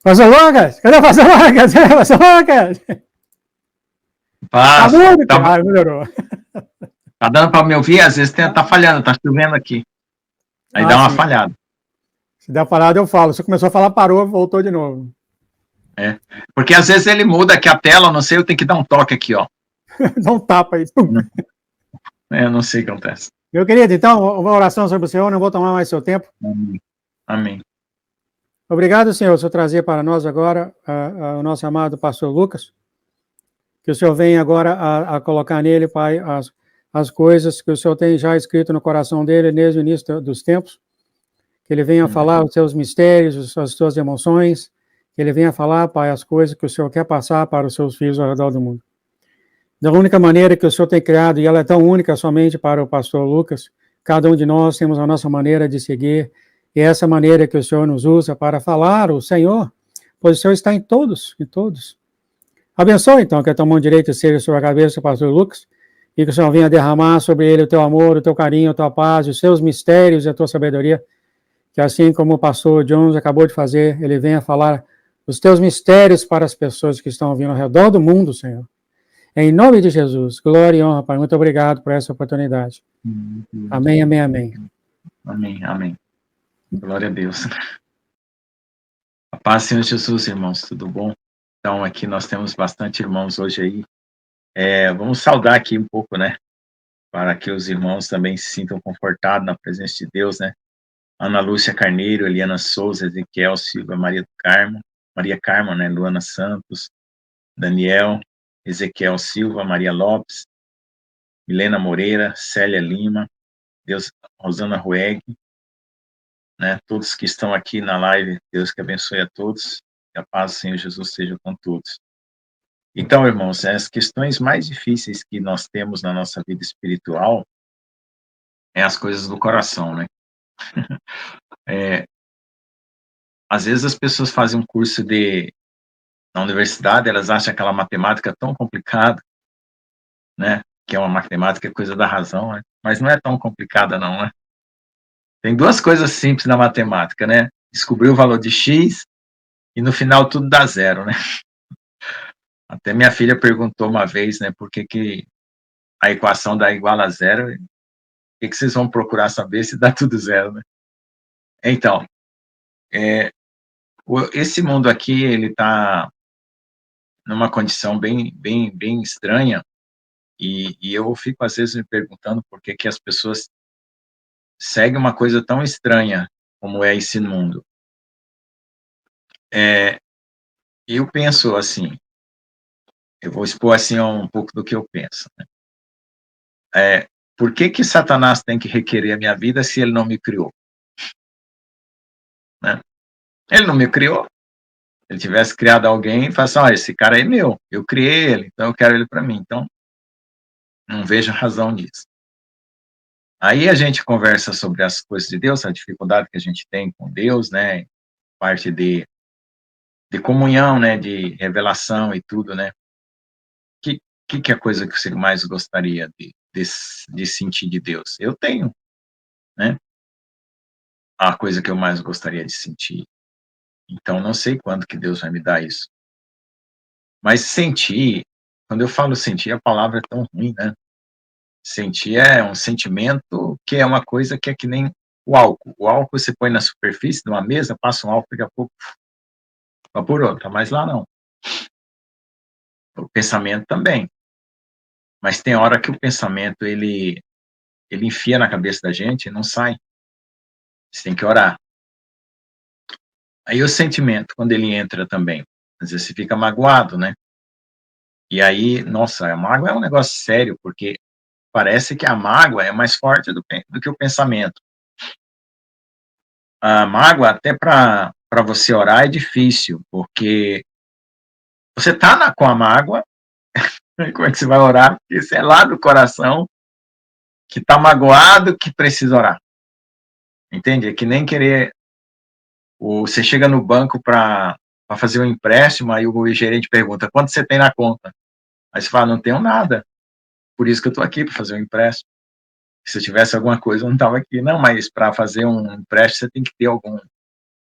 Pastor Lucas? Cadê o Pastor Lucas? Pastor Lucas? Tá Passa, mudo, tá, cara. Melhorou. tá dando para me ouvir? Às vezes tá falhando, tá chovendo aqui. Aí dá uma Sim. falhada. Se der parada, eu falo. Se começou a falar, parou, voltou de novo. É. Porque às vezes ele muda aqui a tela, não sei, eu tenho que dar um toque aqui, ó. Dá um tapa aí. Eu não sei o que acontece. Meu querido, então, uma oração sobre o Senhor, não vou tomar mais seu tempo. Amém. Amém. Obrigado, Senhor, por trazer para nós agora o nosso amado pastor Lucas. Que o Senhor venha agora a colocar nele, Pai, as coisas que o Senhor tem já escrito no coração dele desde o início dos tempos. Que ele venha falar os seus mistérios, as suas emoções. Que ele venha falar, Pai, as coisas que o Senhor quer passar para os seus filhos ao redor do mundo. Da única maneira que o Senhor tem criado, e ela é tão única somente para o pastor Lucas, cada um de nós temos a nossa maneira de seguir, e é essa maneira que o Senhor nos usa para falar o Senhor, pois o Senhor está em todos, em todos. Abençoe, então, que a tua mão direita seja sobre a cabeça do pastor Lucas, e que o Senhor venha derramar sobre ele o teu amor, o teu carinho, a tua paz, os seus mistérios e a tua sabedoria, que assim como o pastor Jones acabou de fazer, ele venha falar os teus mistérios para as pessoas que estão vindo ao redor do mundo, Senhor. Em nome de Jesus, glória e honra, Pai. Muito obrigado por essa oportunidade. Amém, amém, amém. Amém, amém. Glória a Deus. A paz, Senhor Jesus, irmãos, tudo bom? Então, aqui nós temos bastante irmãos hoje aí. Vamos saudar aqui um pouco, né? Para que os irmãos também se sintam confortados na presença de Deus, né? Ana Lúcia Carneiro, Eliana Souza, Ezequiel Silva, Maria Carmo, né? Luana Santos, Daniel, Ezequiel Silva, Maria Lopes, Milena Moreira, Célia Lima, Rosana Rueg, né? Todos que estão aqui na live, Deus que abençoe a todos, que a paz do Senhor Jesus seja com todos. Então, irmãos, as questões mais difíceis que nós temos na nossa vida espiritual é as coisas do coração, né? Às vezes as pessoas fazem um curso na universidade, elas acham aquela matemática tão complicada, né? Que é uma matemática coisa da razão, né? Mas não é tão complicada não, né? Tem duas coisas simples na matemática, né? Descobrir o valor de x e no final tudo dá zero, né? Até minha filha perguntou uma vez, né? Por que a equação dá igual a zero? O que vocês vão procurar saber se dá tudo zero, né? Então, esse mundo aqui, ele está numa condição bem estranha, e eu fico, às vezes, me perguntando por que as pessoas seguem uma coisa tão estranha como é esse mundo. Eu penso assim, eu vou expor assim um pouco do que eu penso, né? Por que Satanás tem que requerer a minha vida se ele não me criou? Né? Ele não me criou. Se ele tivesse criado alguém, fala assim, esse cara é meu, eu criei ele, então eu quero ele para mim. Então, não vejo razão disso. Aí a gente conversa sobre as coisas de Deus, a dificuldade que a gente tem com Deus, né? Parte de comunhão, né? De revelação e tudo, né? Que é a coisa que você mais gostaria de sentir de Deus? Eu tenho, né? A coisa que eu mais gostaria de sentir. Então, não sei quando que Deus vai me dar isso. Mas sentir, quando eu falo sentir, a palavra é tão ruim, né? Sentir é um sentimento que é uma coisa que é que nem o álcool. O álcool você põe na superfície de uma mesa, passa um álcool, daqui a pouco evaporou, tá mais lá não. O pensamento também. Mas tem hora que o pensamento, ele enfia na cabeça da gente e não sai. Você tem que orar. Aí o sentimento, quando ele entra também, às vezes você fica magoado, né? E aí, nossa, a mágoa é um negócio sério, porque parece que a mágoa é mais forte do que o pensamento. A mágoa, até para você orar, é difícil, porque você está com a mágoa, como é que você vai orar? Porque você é lá do coração, que está magoado, que precisa orar. Entende? É que nem querer... Você chega no banco para fazer um empréstimo, aí o gerente pergunta, quanto você tem na conta? Aí você fala, não tenho nada, por isso que eu estou aqui, para fazer um empréstimo. Se eu tivesse alguma coisa, eu não estava aqui. Não, mas para fazer um empréstimo, você tem que ter algum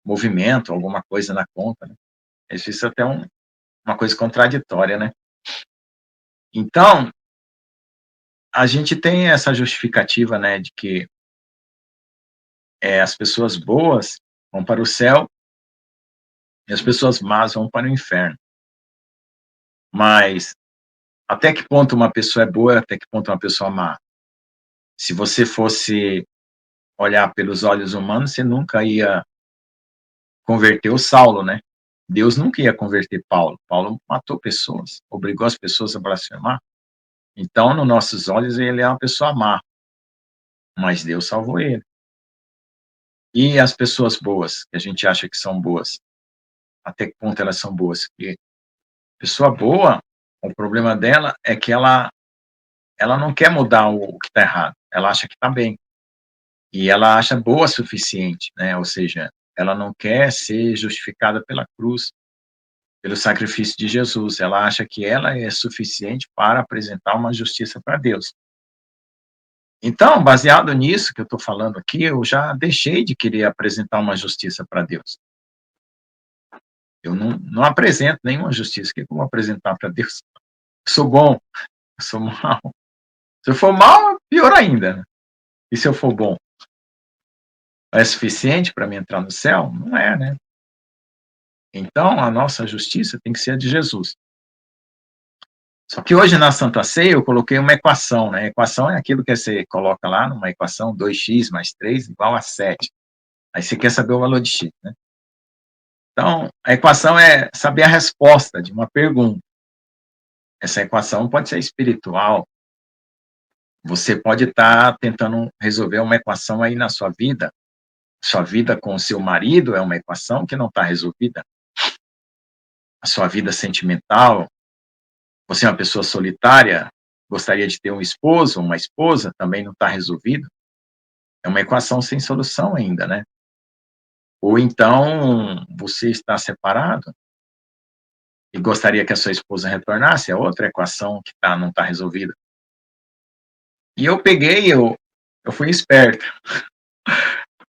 movimento, alguma coisa na conta, né? Isso é até uma coisa contraditória, né? Então, a gente tem essa justificativa, né, de que as pessoas boas vão para o céu e as pessoas más vão para o inferno. Mas até que ponto uma pessoa é boa, até que ponto uma pessoa é má? Se você fosse olhar pelos olhos humanos, você nunca ia converter o Saulo, né? Deus nunca ia converter Paulo. Paulo matou pessoas, obrigou as pessoas a blasfemar. Então, nos nossos olhos, ele é uma pessoa má, mas Deus salvou ele. E as pessoas boas, que a gente acha que são boas, até que ponto elas são boas? Porque pessoa boa, o problema dela é que ela não quer mudar o que está errado, ela acha que está bem. E ela acha boa o suficiente, né? Ou seja, ela não quer ser justificada pela cruz, pelo sacrifício de Jesus. Ela acha que ela é suficiente para apresentar uma justiça para Deus. Então, baseado nisso que eu estou falando aqui, eu já deixei de querer apresentar uma justiça para Deus. Eu não apresento nenhuma justiça. O que eu vou apresentar para Deus? Eu sou bom, eu sou mal. Se eu for mal, pior ainda, né? E se eu for bom? É suficiente para mim entrar no céu? Não é, né? Então, a nossa justiça tem que ser a de Jesus. Só que hoje na Santa Ceia eu coloquei uma equação, né? A equação é aquilo que você coloca lá numa equação 2x mais 3 igual a 7. Aí você quer saber o valor de x, né? Então, a equação é saber a resposta de uma pergunta. Essa equação pode ser espiritual. Você pode estar tentando resolver uma equação aí na sua vida. Sua vida com o seu marido é uma equação que não está resolvida. A sua vida sentimental, você é uma pessoa solitária, gostaria de ter um esposo, uma esposa, também não está resolvido. É uma equação sem solução ainda, né? Ou então, você está separado e gostaria que a sua esposa retornasse, é outra equação que não está resolvida. E eu peguei, eu fui esperto.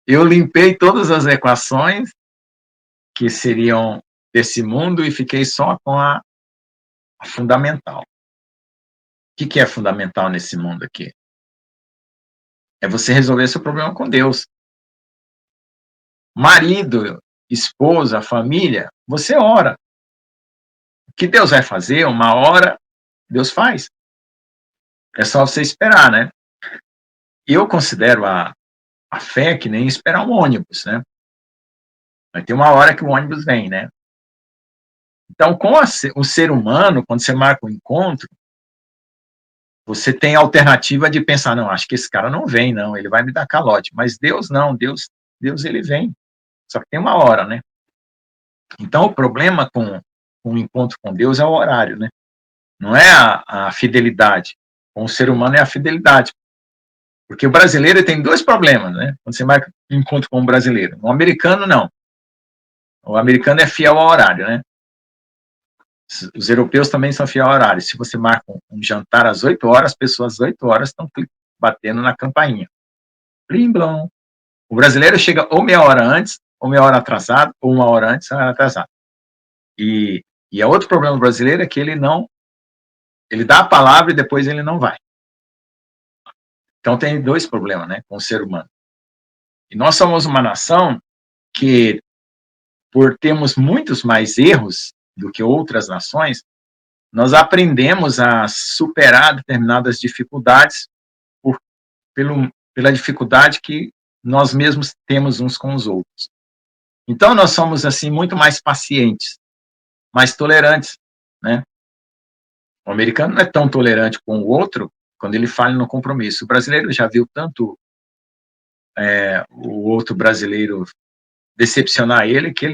Eu limpei todas as equações que seriam desse mundo e fiquei só com a fundamental. O que é fundamental nesse mundo aqui? É você resolver seu problema com Deus. Marido, esposa, família, você ora. O que Deus vai fazer, uma hora, Deus faz. É só você esperar, né? Eu considero a fé que nem esperar um ônibus, né? Vai ter uma hora que o ônibus vem, né? Então, com o ser humano, quando você marca um encontro, você tem a alternativa de pensar, não, acho que esse cara não vem, não, ele vai me dar calote. Mas Deus não, Deus ele vem. Só que tem uma hora, né? Então, o problema com o encontro com Deus é o horário, né? Não é a fidelidade. Com o ser humano é a fidelidade. Porque o brasileiro tem dois problemas, né? Quando você marca um encontro com um brasileiro. O americano, não. O americano é fiel ao horário, né? Os europeus também são fiel ao horário. Se você marca um jantar às 8 horas, as pessoas às 8 horas estão batendo na campainha. Blim, blom. O brasileiro chega ou meia hora antes, ou meia hora atrasado, ou uma hora antes, uma hora atrasado. E é outro problema brasileiro é que ele dá a palavra e depois ele não vai. Então tem dois problemas, né, com o ser humano. E nós somos uma nação que, por termos muitos mais erros do que outras nações, nós aprendemos a superar determinadas dificuldades pela dificuldade que nós mesmos temos uns com os outros. Então, nós somos, assim, muito mais pacientes, mais tolerantes, né? O americano não é tão tolerante com o outro quando ele falha no compromisso. O brasileiro já viu tanto o outro brasileiro decepcionar ele que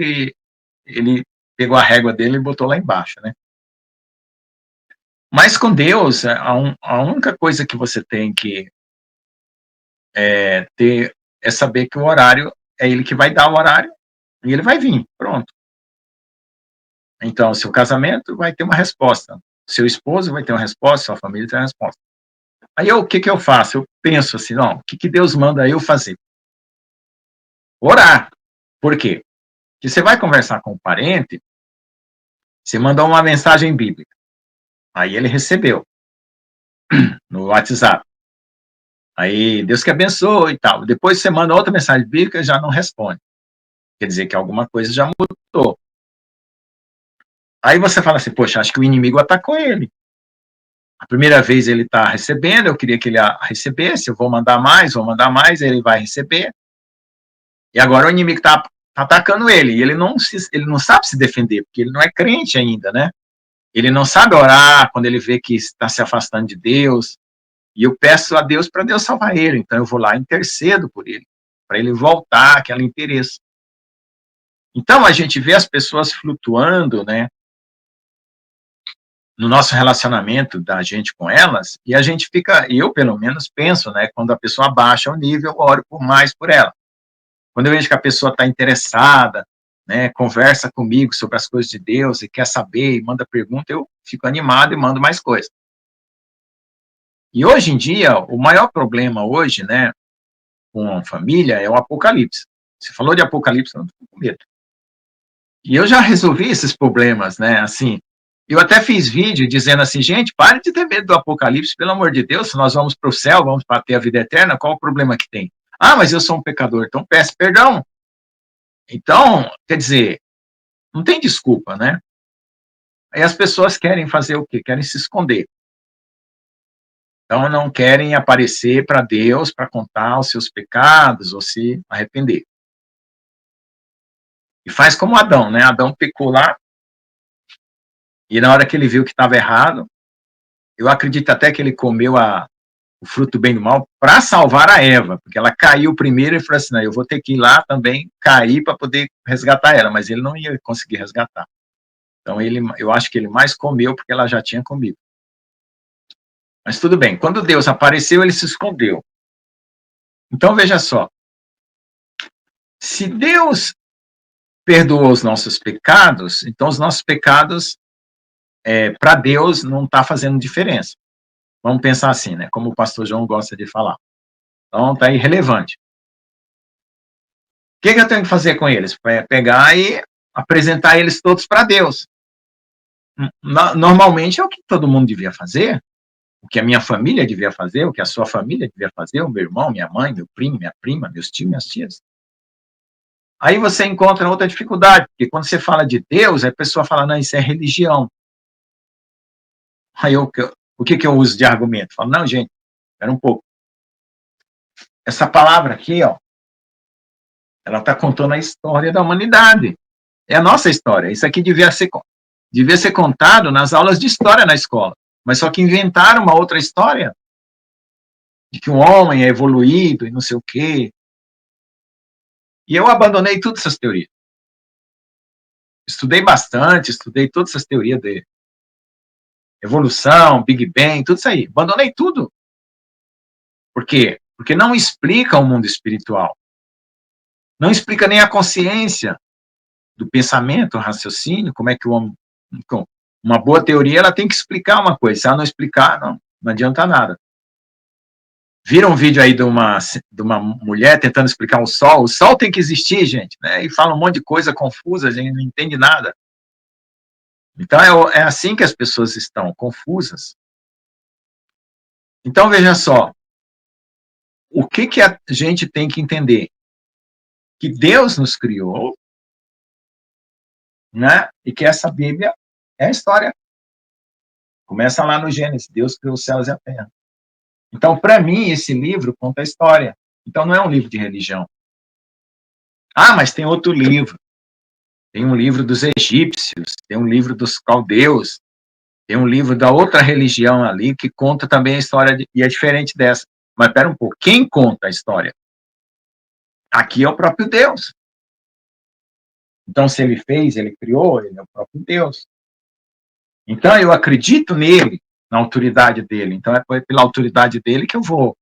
ele pegou a régua dele e botou lá embaixo, né? Mas com Deus, a única coisa que você tem que ter é saber que o horário é ele que vai dar o horário e ele vai vir, pronto. Então, seu casamento vai ter uma resposta, seu esposo vai ter uma resposta, sua família tem uma resposta. Aí o que eu faço? Eu penso assim, não, o que Deus manda eu fazer? Orar. Por quê? Porque você vai conversar com o parente, Você mandou uma mensagem bíblica. Aí ele recebeu no WhatsApp. Aí, Deus que abençoe e tal. Depois você manda outra mensagem bíblica e já não responde. Quer dizer que alguma coisa já mudou. Aí você fala assim, poxa, acho que o inimigo atacou ele. A primeira vez ele está recebendo, eu queria que ele recebesse, eu vou mandar mais, ele vai receber. E agora o inimigo está atacando ele, e ele não sabe se defender, porque ele não é crente ainda, né? Ele não sabe orar quando ele vê que está se afastando de Deus. E eu peço a Deus para Deus salvar ele. Então eu vou lá e intercedo por ele, para ele voltar àquela interesse. Então a gente vê as pessoas flutuando, né, no nosso relacionamento da gente com elas, e a gente fica, eu pelo menos penso, né, quando a pessoa abaixa o nível, eu oro mais por ela. Quando eu vejo que a pessoa está interessada, né, conversa comigo sobre as coisas de Deus e quer saber e manda pergunta, eu fico animado e mando mais coisas. E hoje em dia, o maior problema hoje, né, com a família é o Apocalipse. Você falou de Apocalipse, eu não estou com medo. E eu já resolvi esses problemas, né, assim, eu até fiz vídeo dizendo assim, gente, pare de ter medo do Apocalipse, pelo amor de Deus, se nós vamos para o céu, vamos para ter a vida eterna, qual o problema que tem? Ah, mas eu sou um pecador, então peço perdão. Então, quer dizer, não tem desculpa, né? Aí as pessoas querem fazer o quê? Querem se esconder. Então, não querem aparecer para Deus para contar os seus pecados ou se arrepender. E faz como Adão, né? Adão pecou lá, e na hora que ele viu que estava errado, eu acredito até que ele comeu o fruto do bem e do mal para salvar a Eva, porque ela caiu primeiro e falou assim, não, eu vou ter que ir lá também cair para poder resgatar ela, mas ele não ia conseguir resgatar. Então, eu acho que ele mais comeu porque ela já tinha comido. Mas tudo bem, quando Deus apareceu, ele se escondeu. Então, veja só, se Deus perdoou os nossos pecados, então os nossos pecados, para Deus, não está fazendo diferença. Vamos pensar assim, né? Como o pastor João gosta de falar. Então, está irrelevante. O que eu tenho que fazer com eles? Pegar e apresentar eles todos para Deus. Normalmente é o que todo mundo devia fazer, o que a minha família devia fazer, o que a sua família devia fazer, o meu irmão, minha mãe, meu primo, minha prima, meus tios, minhas tias. Aí você encontra outra dificuldade, porque quando você fala de Deus, a pessoa fala, não, isso é religião. Aí o que eu uso de argumento? Falo, não, gente, espera um pouco. Essa palavra aqui, ó, ela está contando a história da humanidade. É a nossa história. Isso aqui devia ser contado nas aulas de história na escola. Mas só que inventaram uma outra história de que um homem é evoluído e não sei o quê. E eu abandonei todas essas teorias. Estudei bastante, estudei todas essas teorias de evolução, Big Bang, tudo isso aí. Abandonei tudo. Por quê? Porque não explica o mundo espiritual. Não explica nem a consciência do pensamento, o raciocínio, como é que o homem... Uma boa teoria, ela tem que explicar uma coisa. Se ela não explicar, não adianta nada. Viram um vídeo aí de uma mulher tentando explicar o sol tem que existir, gente, né? E fala um monte de coisa confusa, a gente não entende nada. Então, é assim que as pessoas estão, confusas. Então, veja só, o que a gente tem que entender? Que Deus nos criou, né? E que essa Bíblia é a história. Começa lá no Gênesis, Deus criou os céus e a terra. Então, para mim, esse livro conta a história. Então, não é um livro de religião. Ah, mas tem outro livro. Tem um livro dos egípcios, tem um livro dos caldeus, tem um livro da outra religião ali que conta também a história, e é diferente dessa. Mas, espera um pouco, quem conta a história? Aqui é o próprio Deus. Então, se ele fez, ele criou, ele é o próprio Deus. Então, eu acredito nele, na autoridade dele. Então, é pela autoridade dele que eu vou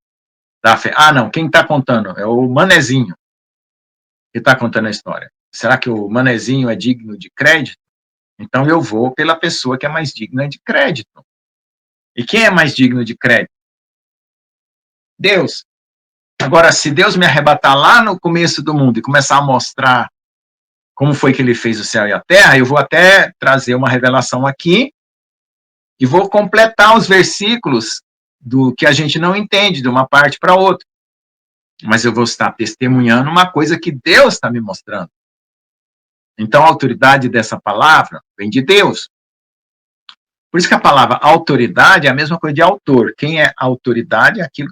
dar fé. Ah, não, quem está contando? É o Manezinho que está contando a história. Será que o Manezinho é digno de crédito? Então, eu vou pela pessoa que é mais digna de crédito. E quem é mais digno de crédito? Deus. Agora, se Deus me arrebatar lá no começo do mundo e começar a mostrar como foi que ele fez o céu e a terra, eu vou até trazer uma revelação aqui e vou completar os versículos do que a gente não entende de uma parte para outra. Mas eu vou estar testemunhando uma coisa que Deus está me mostrando. Então, a autoridade dessa palavra vem de Deus. Por isso que a palavra autoridade é a mesma coisa de autor. Quem é autoridade é aquilo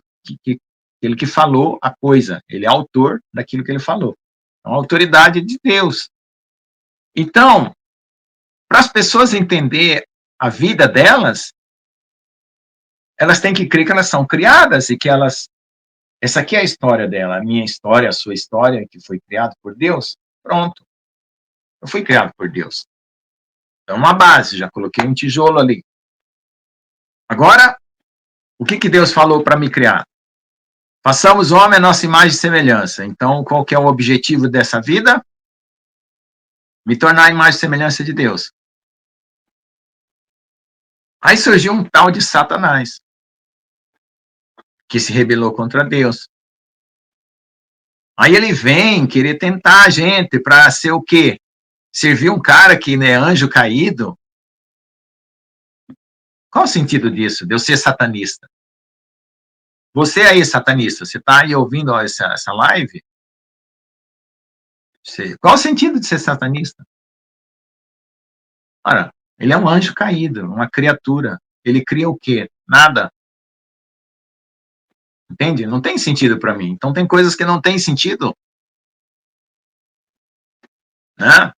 aquele que falou a coisa. Ele é autor daquilo que ele falou. Então, a autoridade é de Deus. Então, para as pessoas entenderem a vida delas, elas têm que crer que elas são criadas e que elas... Essa aqui é a história dela, a minha história, a sua história, que foi criada por Deus. Pronto. Eu fui criado por Deus. É uma base, já coloquei um tijolo ali. Agora, o que Deus falou para me criar? Façamos o homem a nossa imagem e semelhança. Então, qual que é o objetivo dessa vida? Me tornar a imagem e semelhança de Deus. Aí surgiu um tal de Satanás, que se rebelou contra Deus. Aí ele vem querer tentar a gente para ser o quê? Servir um cara que é anjo caído? Qual o sentido disso, de eu ser satanista? Você aí, satanista, você está aí ouvindo essa live? Qual o sentido de ser satanista? Ora, ele é um anjo caído, uma criatura. Ele cria o quê? Nada. Entende? Não tem sentido para mim. Então tem coisas que não tem sentido. Né?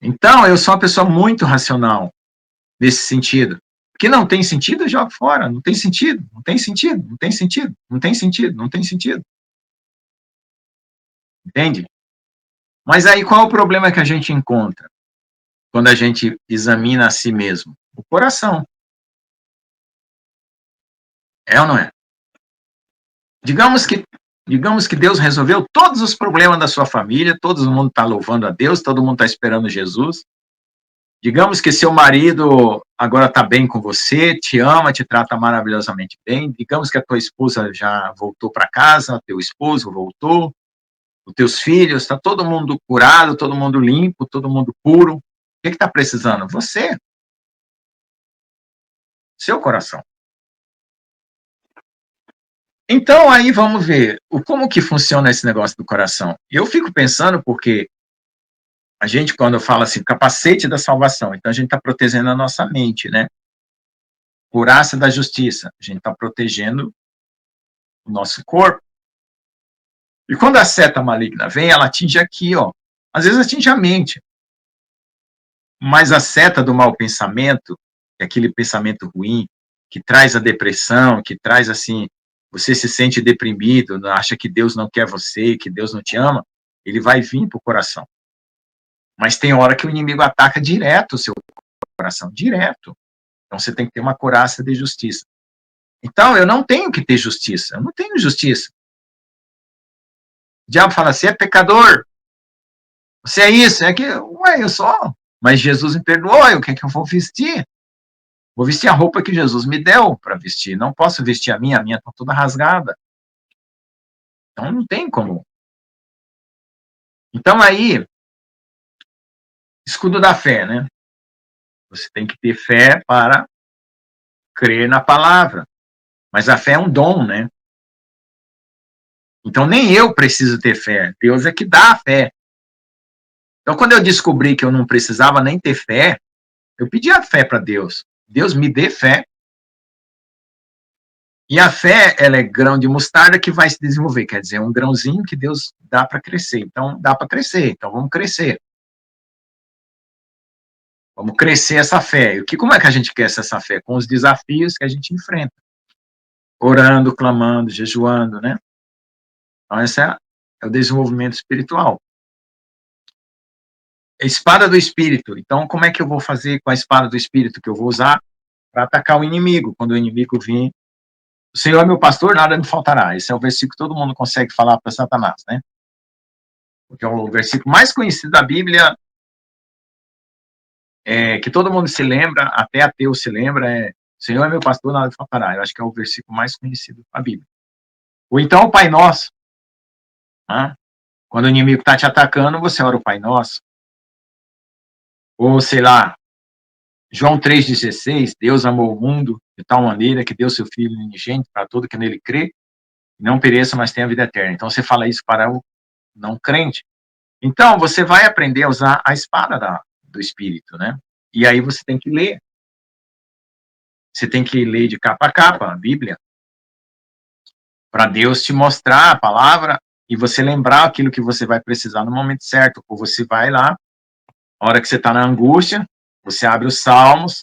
Então, eu sou uma pessoa muito racional nesse sentido. O que não tem sentido, eu jogo fora. Não tem sentido, não tem sentido, não tem sentido, não tem sentido, não tem sentido. Entende? Mas aí qual é o problema que a gente encontra quando a gente examina a si mesmo? O coração. É ou não é? Digamos que Deus resolveu todos os problemas da sua família, todo mundo está louvando a Deus, todo mundo está esperando Jesus. Digamos que seu marido agora está bem com você, te ama, te trata maravilhosamente bem. Digamos que a tua esposa já voltou para casa, teu esposo voltou, os teus filhos, está todo mundo curado, todo mundo limpo, todo mundo puro. O que está precisando? Você. Seu coração. Então, aí vamos ver como que funciona esse negócio do coração. Eu fico pensando porque a gente, quando fala assim, capacete da salvação, então a gente está protegendo a nossa mente, né? Couraça da justiça, a gente está protegendo o nosso corpo. E quando a seta maligna vem, ela atinge aqui, ó. Às vezes atinge a mente. Mas a seta do mau pensamento, é aquele pensamento ruim, que traz a depressão, que traz assim, você se sente deprimido, acha que Deus não quer você, que Deus não te ama, ele vai vir para o coração. Mas tem hora que o inimigo ataca direto o seu coração, direto. Então você tem que ter uma couraça de justiça. Então eu não tenho que ter justiça, eu não tenho justiça. O diabo fala assim, é pecador, você é isso, é que, ué, eu sou. Mas Jesus me perdoou, o que é que eu vou vestir? Vou vestir a roupa que Jesus me deu para vestir, não posso vestir a minha está toda rasgada. Então não tem como. Então aí, escudo da fé, né? Você tem que ter fé para crer na palavra. Mas a fé é um dom, né? Então nem eu preciso ter fé, Deus é que dá a fé. Então quando eu descobri que eu não precisava nem ter fé, eu pedi a fé para Deus. Deus me dê fé. E a fé, ela é grão de mostarda que vai se desenvolver, quer dizer, é um grãozinho que Deus dá para crescer. Então dá para crescer, então vamos crescer. Vamos crescer essa fé. E como é que a gente cresce essa fé? Com os desafios que a gente enfrenta. Orando, clamando, jejuando, né? Então, esse é o desenvolvimento espiritual. A espada do Espírito. Então, como é que eu vou fazer com a espada do Espírito que eu vou usar para atacar o inimigo? Quando o inimigo vir, o Senhor é meu pastor, nada me faltará. Esse é o versículo que todo mundo consegue falar para Satanás, né? Porque é o versículo mais conhecido da Bíblia, que todo mundo se lembra, até ateu se lembra, Senhor é meu pastor, nada me faltará. Eu acho que é o versículo mais conhecido da Bíblia. Ou então o Pai Nosso. Né? Quando o inimigo está te atacando, você ora o Pai Nosso. Ou, sei lá, João 3,16, Deus amou o mundo de tal maneira que deu seu Filho unigênito para todo que nele crê, não pereça, mas tenha vida eterna. Então, você fala isso para o não crente. Então, você vai aprender a usar a espada do Espírito, né? E aí você tem que ler. Você tem que ler de capa a capa a Bíblia, para Deus te mostrar a palavra e você lembrar aquilo que você vai precisar no momento certo. Ou você vai lá, a hora que você está na angústia, você abre os Salmos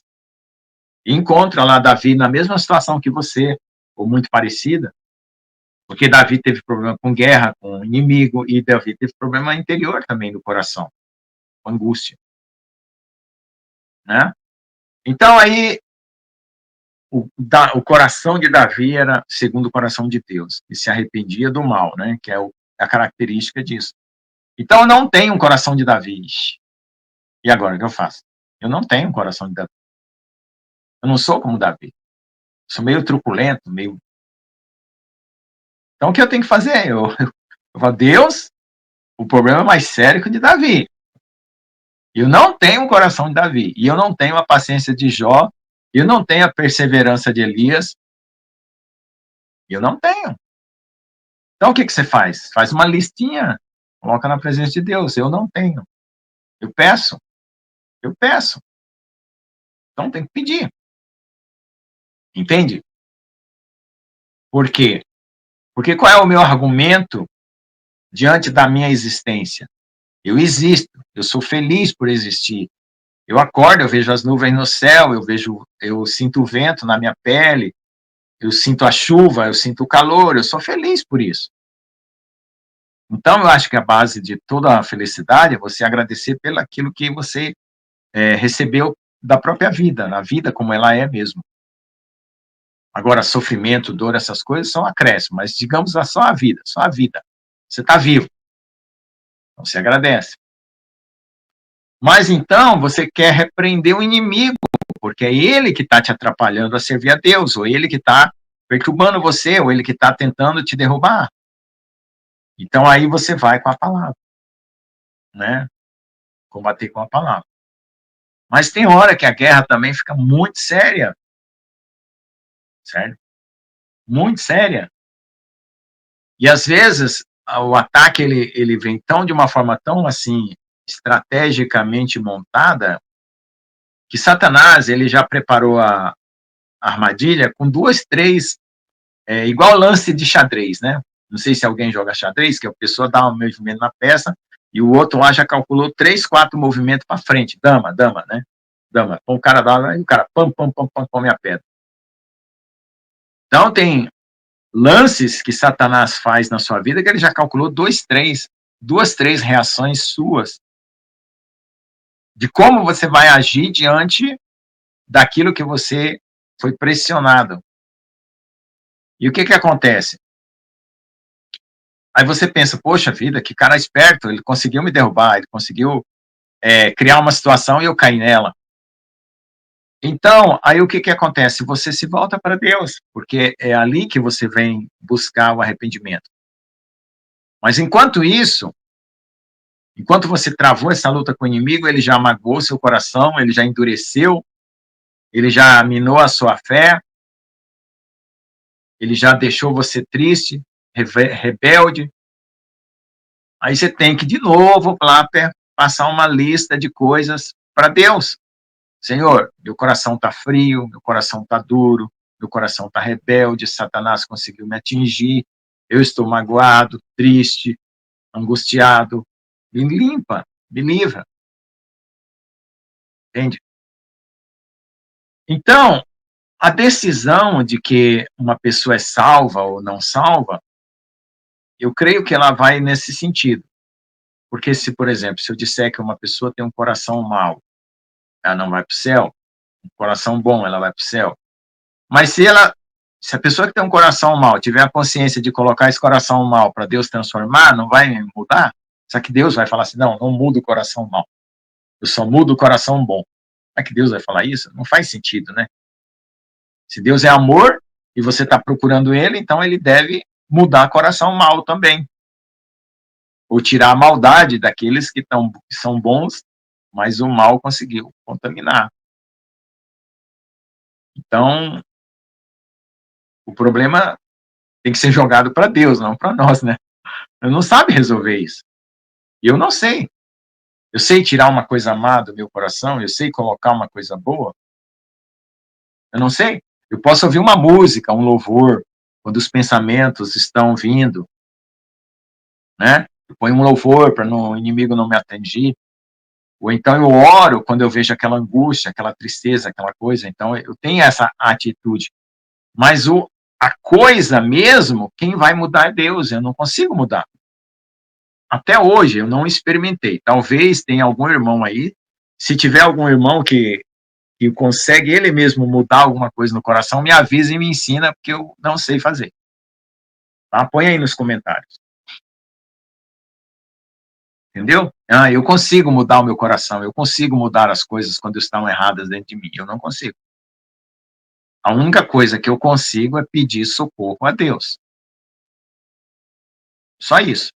e encontra lá Davi na mesma situação que você, ou muito parecida, porque Davi teve problema com guerra, com inimigo, e Davi teve problema interior também do coração, com angústia, né? Então aí o coração de Davi era segundo o coração de Deus, e se arrependia do mal, né? Que é a característica disso. Então eu não tenho um coração de Davi. E agora o que eu faço? Eu não tenho um coração de Davi. Eu não sou como Davi. Sou meio truculento, meio. Então o que eu tenho que fazer? Eu falo, Deus, o problema é mais sério que o de Davi. Eu não tenho um coração de Davi. E eu não tenho a paciência de Jó. Eu não tenho a perseverança de Elias. Eu não tenho. Então o que você faz? Faz uma listinha. Coloca na presença de Deus. Eu não tenho. Eu peço. Eu peço. Então tem que pedir. Entende? Por quê? Porque qual é o meu argumento diante da minha existência? Eu existo. Eu sou feliz por existir. Eu acordo, eu vejo as nuvens no céu, eu sinto o vento na minha pele, eu sinto a chuva, eu sinto o calor, eu sou feliz por isso. Então, eu acho que a base de toda a felicidade é você agradecer pelo aquilo que você recebeu da própria vida, na vida como ela é mesmo. Agora, sofrimento, dor, essas coisas são acréscimos, mas digamos só a vida, só a vida. Você está vivo, então você agradece. Mas então, você quer repreender o inimigo, porque é ele que está te atrapalhando a servir a Deus, ou ele que está perturbando você, ou ele que está tentando te derrubar. Então, aí você vai com a palavra, né? Combater com a palavra. Mas tem hora que a guerra também fica muito séria, certo? Muito séria. E às vezes o ataque ele vem de uma forma tão assim estrategicamente montada que Satanás ele já preparou a armadilha com duas, três, igual lance de xadrez, né? Não sei se alguém joga xadrez, que a pessoa dá um movimento na peça e o outro lá já calculou 3, 4 movimentos para frente, dama, né? Dama. Então o cara dá, e o cara pam, pam, pam, pam, come a pedra. Então tem lances que Satanás faz na sua vida que ele já calculou duas, três reações suas de como você vai agir diante daquilo que você foi pressionado. E o que acontece? Aí você pensa, poxa vida, que cara esperto, ele conseguiu me derrubar, ele conseguiu criar uma situação e eu caí nela. Então, aí o que acontece? Você se volta para Deus, porque é ali que você vem buscar o arrependimento. Mas enquanto isso, enquanto você travou essa luta com o inimigo, ele já magoou seu coração, ele já endureceu, ele já minou a sua fé, ele já deixou você triste, rebelde. Aí você tem que, de novo, lá passar uma lista de coisas para Deus. Senhor, meu coração está frio, meu coração está duro, meu coração está rebelde, Satanás conseguiu me atingir, eu estou magoado, triste, angustiado. Me limpa, me livra. Entende? Então, a decisão de que uma pessoa é salva ou não salva, eu creio que ela vai nesse sentido. Porque se, por exemplo, se eu disser que uma pessoa tem um coração mau, ela não vai para o céu, um coração bom, ela vai para o céu. Mas se a pessoa que tem um coração mau tiver a consciência de colocar esse coração mau para Deus transformar, não vai mudar? Só que Deus vai falar assim, não muda o coração mau. Eu só mudo o coração bom. Será que Deus vai falar isso? Não faz sentido, né? Se Deus é amor e você está procurando ele, então ele deve mudar o coração mau também. Ou tirar a maldade daqueles que são bons mas o mal conseguiu contaminar. Então, o problema tem que ser jogado para Deus, não para nós, né? Ele não sabe resolver isso. E eu não sei. Eu sei tirar uma coisa má do meu coração, eu sei colocar uma coisa boa. Eu não sei. Eu posso ouvir uma música, um louvor, quando os pensamentos estão vindo, né? Eu ponho um louvor para o inimigo não me atingir. Ou então eu oro quando eu vejo aquela angústia, aquela tristeza, aquela coisa. Então eu tenho essa atitude. Mas a coisa mesmo, quem vai mudar é Deus. Eu não consigo mudar. Até hoje eu não experimentei. Talvez tenha algum irmão aí. Se tiver algum irmão que consegue ele mesmo mudar alguma coisa no coração, me avisa e me ensina, porque eu não sei fazer. Tá? Põe aí nos comentários. Entendeu? Ah, eu consigo mudar o meu coração, eu consigo mudar as coisas quando estão erradas dentro de mim. Eu não consigo. A única coisa que eu consigo é pedir socorro a Deus. Só isso.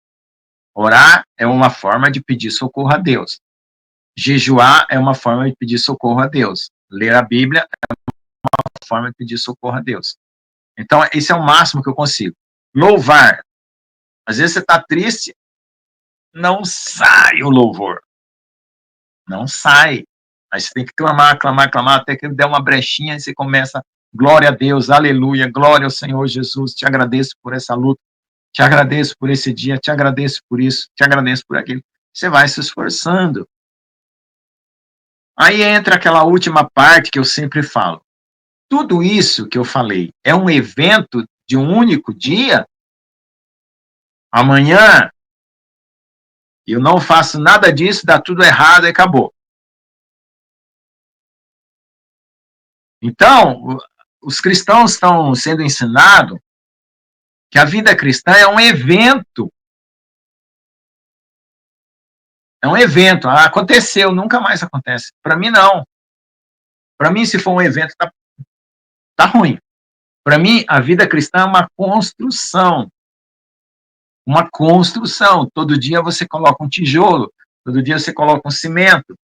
Orar é uma forma de pedir socorro a Deus. Jejuar é uma forma de pedir socorro a Deus. Ler a Bíblia é uma forma de pedir socorro a Deus. Então, esse é o máximo que eu consigo. Louvar. Às vezes você está triste, não sai o louvor. Não sai. Aí você tem que clamar, clamar, clamar, até que der uma brechinha e você começa, glória a Deus, aleluia, glória ao Senhor Jesus, te agradeço por essa luta, te agradeço por esse dia, te agradeço por isso, te agradeço por aquilo. Você vai se esforçando. Aí entra aquela última parte que eu sempre falo. Tudo isso que eu falei é um evento de um único dia? Amanhã eu não faço nada disso, dá tudo errado e acabou. Então, os cristãos estão sendo ensinados que a vida cristã é um evento. É um evento. Ah, aconteceu, nunca mais acontece. Para mim, não. Para mim, se for um evento, tá ruim. Para mim, a vida cristã é uma construção. Uma construção. Todo dia você coloca um tijolo, todo dia você coloca um cimento,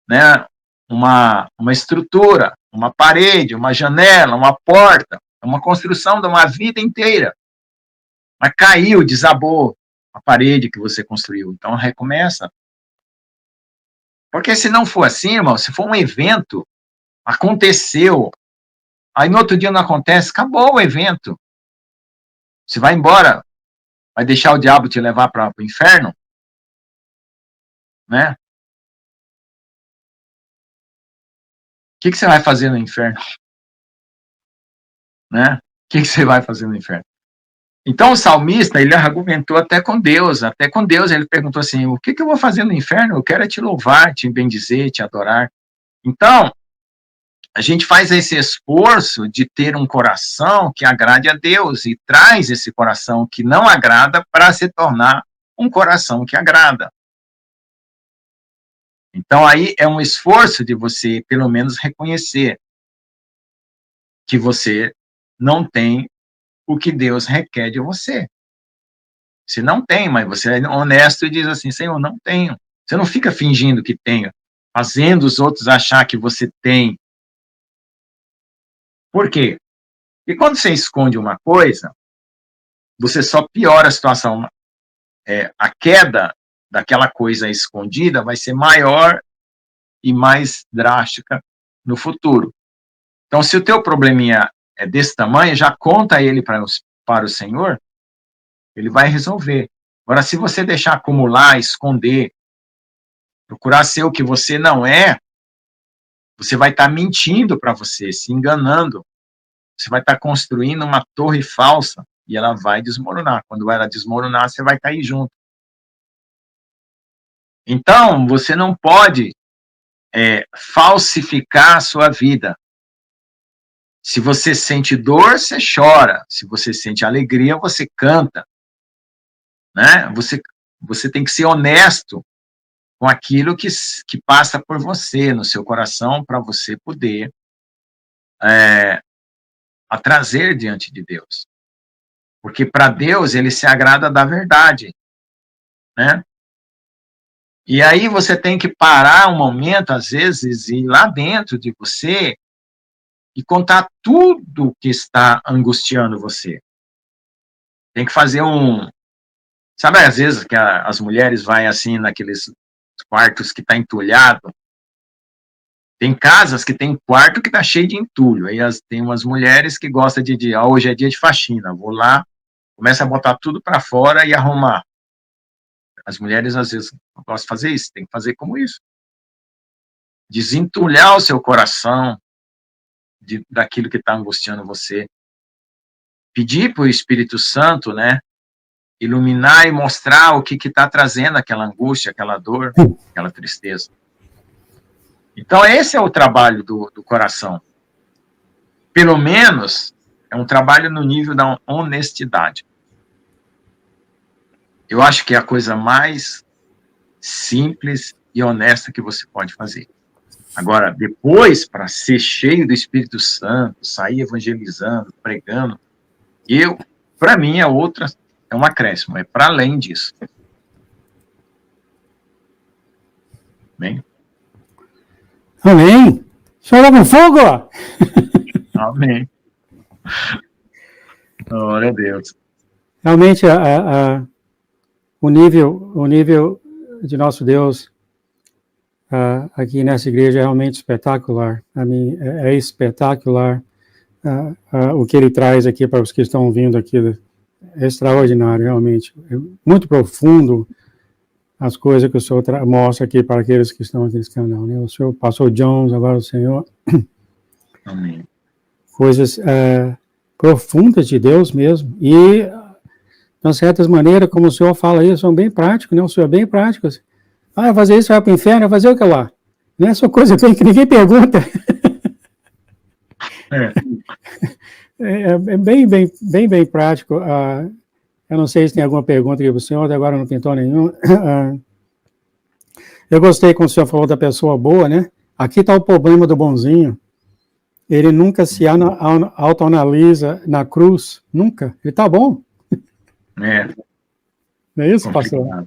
né? Uma estrutura, uma parede, uma janela, uma porta. É uma construção de uma vida inteira. Mas caiu, desabou a parede que você construiu. Então, recomeça. Porque se não for assim, irmão, se for um evento, aconteceu, aí no outro dia não acontece, acabou o evento. Você vai embora, vai deixar o diabo te levar para o inferno, né? O que você vai fazer no inferno? Né? O que você vai fazer no inferno? Então o salmista, ele argumentou até com Deus ele perguntou assim, o que eu vou fazer no inferno? Eu quero é te louvar, te bendizer, te adorar. Então, a gente faz esse esforço de ter um coração que agrade a Deus e traz esse coração que não agrada para se tornar um coração que agrada. Então, aí é um esforço de você, pelo menos, reconhecer que você não tem o que Deus requer de você. Você não tem, mas você é honesto e diz assim, Senhor, não tenho. Você não fica fingindo que tenho, fazendo os outros achar que você tem. Por quê? Porque quando você esconde uma coisa, você só piora a situação. A queda daquela coisa escondida vai ser maior e mais drástica no futuro. Então, se o teu probleminha é desse tamanho, já conta ele para o Senhor, ele vai resolver. Agora, se você deixar acumular, esconder, procurar ser o que você não é, você vai estar mentindo para você, se enganando. Você vai estar construindo uma torre falsa e ela vai desmoronar. Quando ela desmoronar, você vai cair junto. Então, você não pode falsificar a sua vida. Se você sente dor, você chora. Se você sente alegria, você canta. Né? Você tem que ser honesto com aquilo que passa por você, no seu coração, para você poder a trazer diante de Deus. Porque para Deus, ele se agrada da verdade. Né? E aí você tem que parar um momento, às vezes, e ir lá dentro de você e contar tudo que está angustiando você. Tem que fazer Sabe, às vezes, que as mulheres vão assim naqueles quartos que está entulhado? Tem casas que tem quarto que está cheio de entulho. Aí tem umas mulheres que gostam hoje é dia de faxina, vou lá, começa a botar tudo para fora e arrumar. As mulheres, às vezes, não gostam de fazer isso, tem que fazer como isso. Desentulhar o seu coração daquilo que está angustiando você. Pedir para o Espírito Santo, né, iluminar e mostrar o que está trazendo aquela angústia, aquela dor, aquela tristeza. Então, esse é o trabalho do coração. Pelo menos, é um trabalho no nível da honestidade. Eu acho que é a coisa mais simples e honesta que você pode fazer. Agora, depois, para ser cheio do Espírito Santo, sair evangelizando, pregando, para mim, é um acréscimo, é para além disso. Bem? Amém. O senhor está com fogo? Amém. Glória a Deus. Realmente, o nível de nosso Deus aqui nessa igreja é realmente espetacular. A mim, é espetacular o que ele traz aqui para os que estão vindo aqui. É extraordinário, realmente. É muito profundo as coisas que o Senhor mostra aqui para aqueles que estão aqui nesse canal. Né? O Senhor passou Jones, agora o Senhor. Amém. Coisas profundas de Deus mesmo. E, de certas maneiras, como o Senhor fala aí, são bem práticos, né? O Senhor é bem prático. Assim. Fazer isso, vai para o inferno, vai fazer o que lá? Não é só coisa que ninguém pergunta. É bem prático. Eu não sei se tem alguma pergunta aqui para o senhor, até agora não pintou nenhum. Eu gostei quando o senhor falou da pessoa boa, né? Aqui está o problema do bonzinho. Ele nunca se autoanalisa na cruz, nunca. Ele está bom. Não é isso, pastor?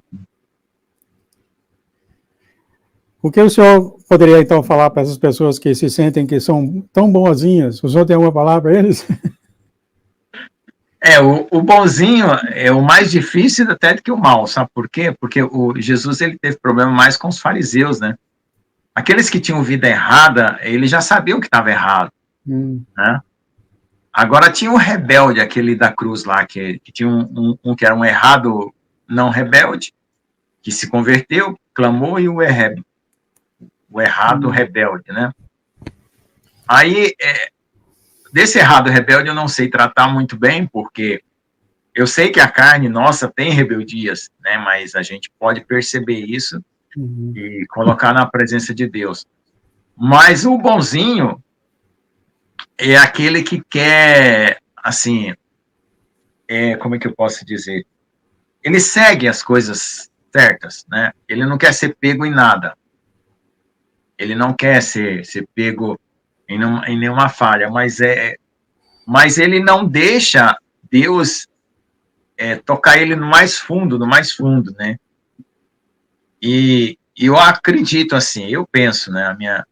O que o senhor poderia, então, falar para essas pessoas que se sentem que são tão boazinhas? O senhor tem alguma palavra para eles? O bonzinho é o mais difícil até do que o mal, sabe por quê? Porque o Jesus ele teve problema mais com os fariseus, né? Aqueles que tinham vida errada, ele já sabia o que estava errado, né? Agora tinha o rebelde, aquele da cruz lá, que tinha um que era um errado não rebelde, que se converteu, clamou, e o errado rebelde, né? Aí, desse errado rebelde eu não sei tratar muito bem, porque eu sei que a carne nossa tem rebeldias, né? Mas a gente pode perceber isso e colocar na presença de Deus. Mas o bonzinho é aquele que quer, assim, como é que eu posso dizer? Ele segue as coisas certas, né? Ele não quer ser pego em nada. Ele não quer ser pego em nenhuma falha, mas ele não deixa Deus tocar ele no mais fundo, né? E eu acredito assim, eu penso, né,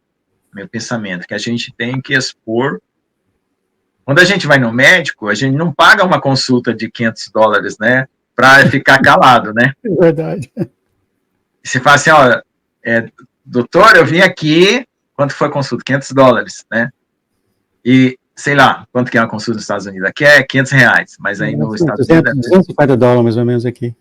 meu pensamento, que a gente tem que expor. Quando a gente vai no médico, a gente não paga uma consulta de $500, né, para ficar calado, né? É verdade. Você fala assim, ó, doutor, eu vim aqui, quanto foi a consulta? $500, né? E, sei lá, quanto que é uma consulta nos Estados Unidos? Aqui é R$500, mas aí nos Estados Unidos... $250 mais ou menos aqui.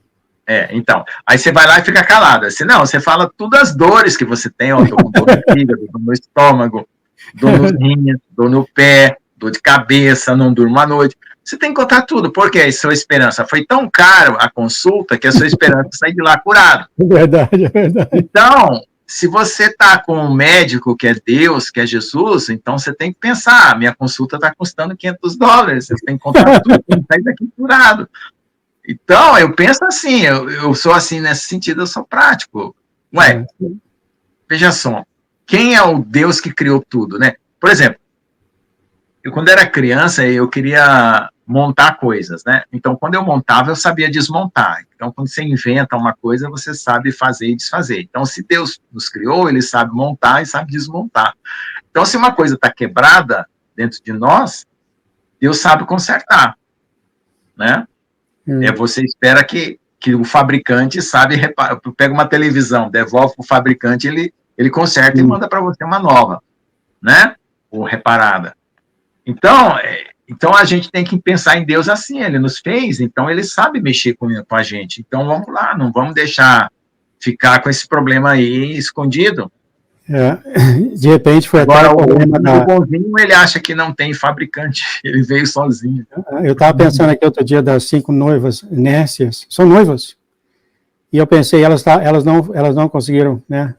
Então, aí você vai lá e fica calado. Assim, não, você fala todas as dores que você tem, ó, tô com dor no fígado, dor no estômago, dor nos rins, dor no pé, dor de cabeça, não durmo à noite. Você tem que contar tudo, porque a sua esperança foi tão caro a consulta que a sua esperança sai de lá curado. É verdade, é verdade. Então, se você está com um médico que é Deus, que é Jesus, então você tem que pensar, minha consulta está custando $500, você tem que contar tudo, tem que sair daqui curado. Então, eu penso assim, eu sou assim nesse sentido, eu sou prático. Veja só, quem é o Deus que criou tudo, né? Por exemplo, quando era criança, eu queria montar coisas, né? Então, quando eu montava, eu sabia desmontar. Então, quando você inventa uma coisa, você sabe fazer e desfazer. Então, se Deus nos criou, ele sabe montar e sabe desmontar. Então, se uma coisa está quebrada dentro de nós, Deus sabe consertar, né? Você espera que o fabricante sabe reparar. Pega uma televisão, devolve para o fabricante, ele conserta e manda para você uma nova, né? Ou reparada. Então a gente tem que pensar em Deus assim, ele nos fez, então ele sabe mexer com a gente. Então vamos lá, não vamos deixar ficar com esse problema aí escondido. De repente foi Agora, até o problema o bonzinho, ele acha que não tem fabricante, ele veio sozinho. Eu estava pensando aqui outro dia das 5 noivas nécias, são noivas, e eu pensei, elas não conseguiram, né,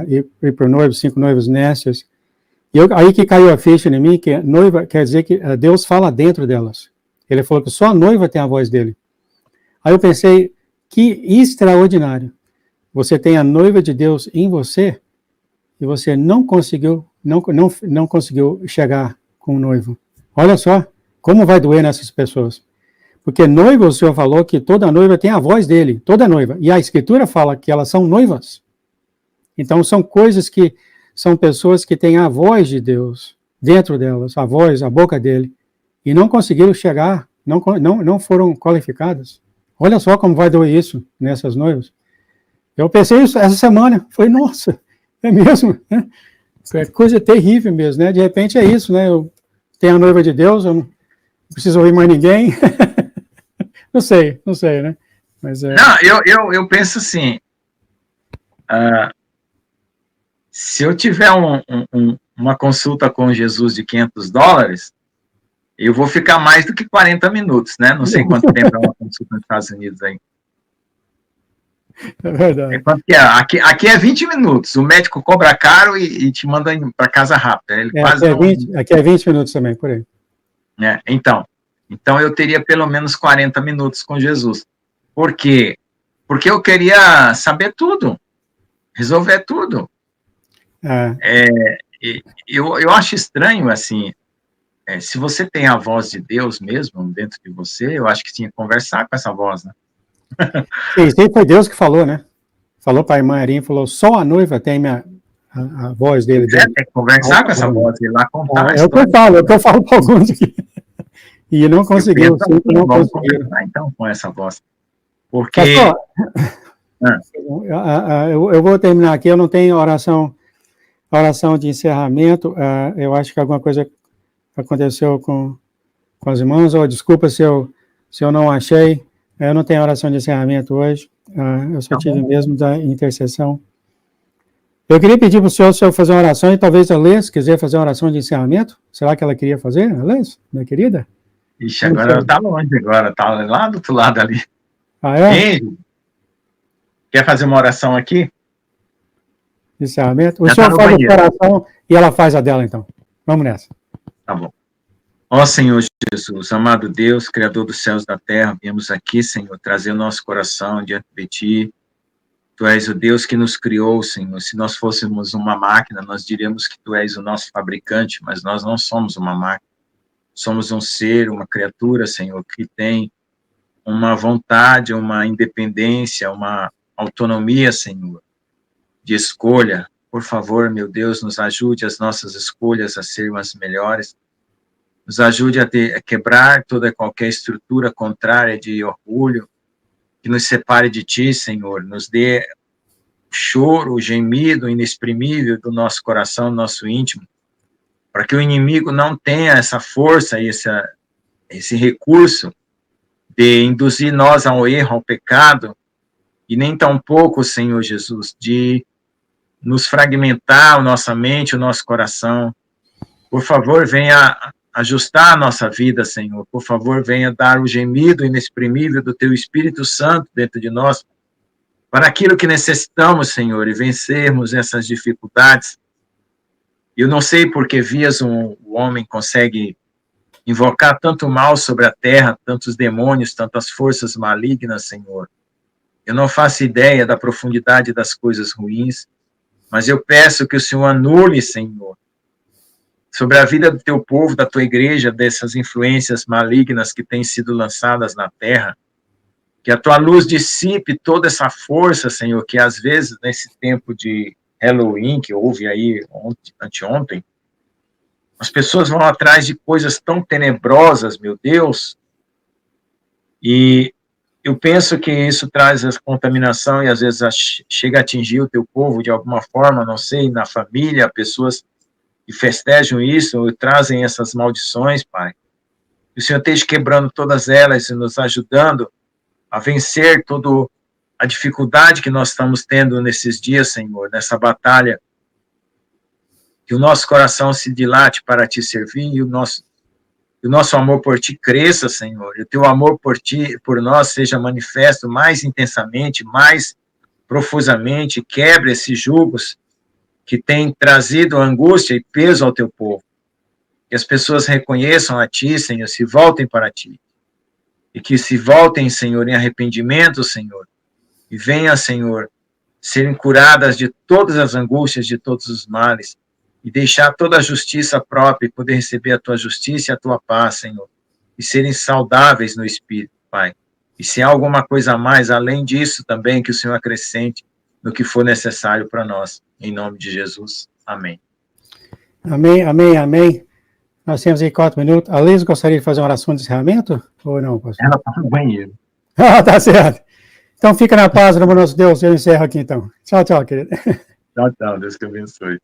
ir para o noivo, 5 noivas nécias, e aí que caiu a ficha em mim, que noiva quer dizer que Deus fala dentro delas. Ele falou que só a noiva tem a voz dele. Aí eu pensei, que extraordinário. Você tem a noiva de Deus em você, e você não conseguiu chegar com o noivo. Olha só, como vai doer nessas pessoas. Porque noiva, o Senhor falou que toda noiva tem a voz dele, toda noiva. E a Escritura fala que elas são noivas. Então são coisas que são pessoas que têm a voz de Deus dentro delas, a voz, a boca dele, e não conseguiram chegar, não foram qualificadas. Olha só como vai doer isso nessas noivas. Eu pensei isso essa semana, falei, nossa, é mesmo, né? É coisa terrível mesmo, né? De repente é isso, né? Eu tenho a noiva de Deus, eu não preciso ouvir mais ninguém. Não sei, né? Mas, Não, eu penso assim, se eu tiver uma consulta com Jesus de $500, eu vou ficar mais do que 40 minutos, né? Não sei quanto tempo é uma consulta nos Estados Unidos aí. É verdade. Quanto que é? Aqui é 20 minutos. O médico cobra caro e te manda para casa rápido. Ele quase aqui é 20 minutos também, por aí. Então eu teria pelo menos 40 minutos com Jesus. Por quê? Porque eu queria saber tudo, resolver tudo. Eu acho estranho, assim, se você tem a voz de Deus mesmo dentro de você, eu acho que tinha que conversar com essa voz, né? Sim, foi Deus que falou, né? Falou para a irmã Erin, falou, só a noiva tem a voz dele. Tem que conversar com essa voz, ir lá contar. É o que eu falo para alguns aqui. E não conseguiu. Vamos conversar, então, com essa voz. Porque... eu vou terminar aqui, eu não tenho oração de encerramento, eu acho que alguma coisa aconteceu com as irmãs, ou desculpa se eu não achei, eu não tenho oração de encerramento hoje, eu só tive mesmo da intercessão. Eu queria pedir para o senhor fazer uma oração, e talvez a Lês quiser fazer uma oração de encerramento, será que ela queria fazer, a Lês, minha querida? Ixi, agora ela está longe, está lá do outro lado ali. Quer fazer uma oração aqui? Encerramento. O senhor faz a oração e ela faz a dela, então. Vamos nessa. Tá bom. Ó Senhor Jesus, amado Deus, Criador dos céus e da terra, viemos aqui, Senhor, trazer o nosso coração diante de Ti. Tu és o Deus que nos criou, Senhor. Se nós fôssemos uma máquina, nós diríamos que Tu és o nosso fabricante, mas nós não somos uma máquina. Somos um ser, uma criatura, Senhor, que tem uma vontade, uma independência, uma autonomia, Senhor, de escolha. Por favor, meu Deus, nos ajude as nossas escolhas a serem as melhores. Nos ajude a quebrar toda e qualquer estrutura contrária de orgulho, que nos separe de Ti, Senhor. Nos dê o choro, o gemido inexprimível do nosso coração, do nosso íntimo, para que o inimigo não tenha essa força e esse recurso de induzir nós ao erro, ao pecado, e nem tampouco, Senhor Jesus, de nos fragmentar a nossa mente, o nosso coração. Por favor, venha ajustar a nossa vida, Senhor. Por favor, venha dar o gemido inexprimível do Teu Espírito Santo dentro de nós, para aquilo que necessitamos, Senhor, e vencermos essas dificuldades. Eu não sei por que vias o homem consegue invocar tanto mal sobre a terra, tantos demônios, tantas forças malignas, Senhor. Eu não faço ideia da profundidade das coisas ruins, mas eu peço que o Senhor anule, Senhor, sobre a vida do teu povo, da tua igreja, dessas influências malignas que têm sido lançadas na terra. Que a tua luz dissipe toda essa força, Senhor, que às vezes, nesse tempo de Halloween, que houve aí anteontem, as pessoas vão atrás de coisas tão tenebrosas, meu Deus, e eu penso que isso traz a contaminação e às vezes chega a atingir o teu povo de alguma forma, não sei, na família, pessoas que festejam isso e trazem essas maldições, Pai. Que o Senhor esteja quebrando todas elas e nos ajudando a vencer toda a dificuldade que nós estamos tendo nesses dias, Senhor, nessa batalha. Que o nosso coração se dilate para te servir e o nosso amor por ti cresça, Senhor. E o teu amor por nós seja manifesto mais intensamente, mais profusamente. Quebre esses julgos que têm trazido angústia e peso ao teu povo. Que as pessoas reconheçam a ti, Senhor, se voltem para ti. E que se voltem, Senhor, em arrependimento, Senhor. E venha, Senhor, serem curadas de todas as angústias, de todos os males. E deixar toda a justiça própria e poder receber a tua justiça e a tua paz, Senhor. E serem saudáveis no Espírito, Pai. E se há alguma coisa a mais, além disso também, que o Senhor acrescente no que for necessário para nós. Em nome de Jesus. Amém. Amém, amém, amém. Nós temos aí 4 minutos. A Liz gostaria de fazer uma oração de encerramento? Ou não, pastor? Ela está no banheiro. Ah, tá certo. Então fica na paz, no nosso Deus. Eu encerro aqui então. Tchau, tchau, querido. Tchau, tchau. Deus te abençoe.